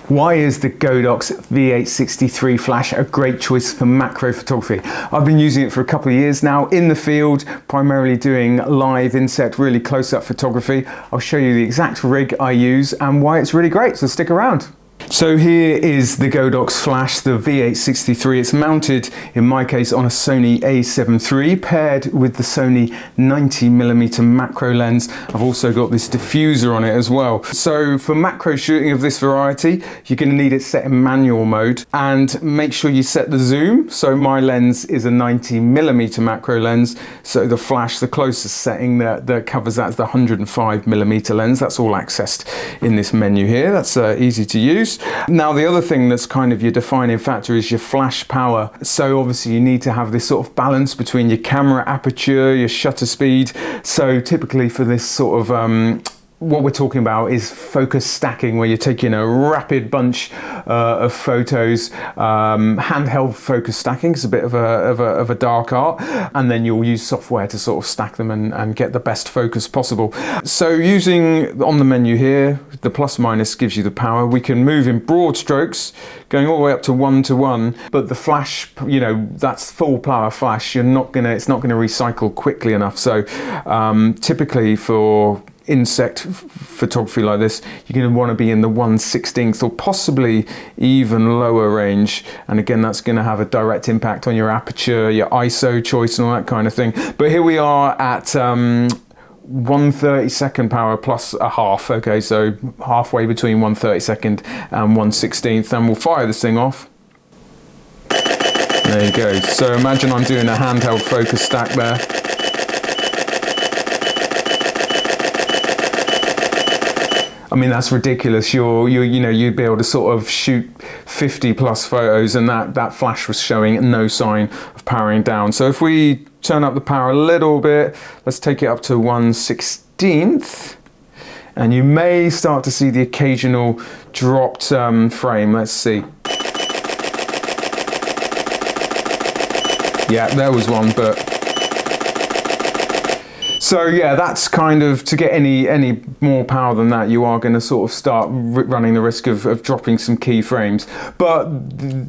Why is the Godox V860III flash a great choice for macro photography? I've been using it for a couple of years now in the field, primarily doing live insect, really close-up photography. I'll show you the exact rig I use and why it's really great, so stick around. So here is the Godox flash, the V860III. It's mounted, in my case, on a Sony A7 III, paired with the Sony 90mm macro lens. I've also got this diffuser on it as well. So for macro shooting of this variety, you're going to need it set in manual mode, and make sure you set the zoom. So my lens is a 90mm macro lens, so the flash, the closest setting that covers that is the 105mm lens. That's all accessed in this menu here. That's easy to use. Now the other thing that's kind of your defining factor is your flash power. So obviously you need to have this sort of balance between your camera aperture, your shutter speed. So typically for this sort of what we're talking about is focus stacking, where you're taking a rapid bunch of photos. Handheld focus stacking is a bit of a dark art, and then you'll use software to sort of stack them and get the best focus possible. So using on the menu here, the plus minus gives you the power. We can move in broad strokes, going all the way up to 1:1, but the flash, you know, that's full power flash. It's not gonna recycle quickly enough. So typically for insect photography like this, you're going to want to be in the 1/16 or possibly even lower range, and again that's going to have a direct impact on your aperture, your ISO choice and all that kind of thing. But here we are at 1/32 power plus a half. Okay, so halfway between 1/32 and 1/16, and we'll fire this thing off. There you go. So imagine I'm doing a handheld focus stack there. I mean, that's ridiculous. You'd be able to sort of shoot 50 plus photos, and that flash was showing no sign of powering down. So if we turn up the power a little bit, let's take it up to 1/16, and you may start to see the occasional dropped frame. Let's see. Yeah, there was one, but so yeah, that's kind of, to get any more power than that, you are going to sort of start running the risk of dropping some key frames. But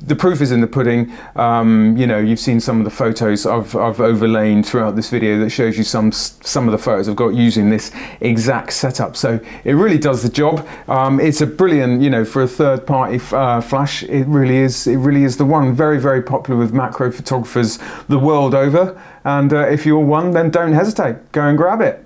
the proof is in the pudding. You know, you've seen some of the photos I've overlain throughout this video that shows you some of the photos I've got using this exact setup. So it really does the job. It's a brilliant, you know, for a third-party flash. It really is the one. Very, very popular with macro photographers the world over. And if you're one, then don't hesitate. Go and grab it.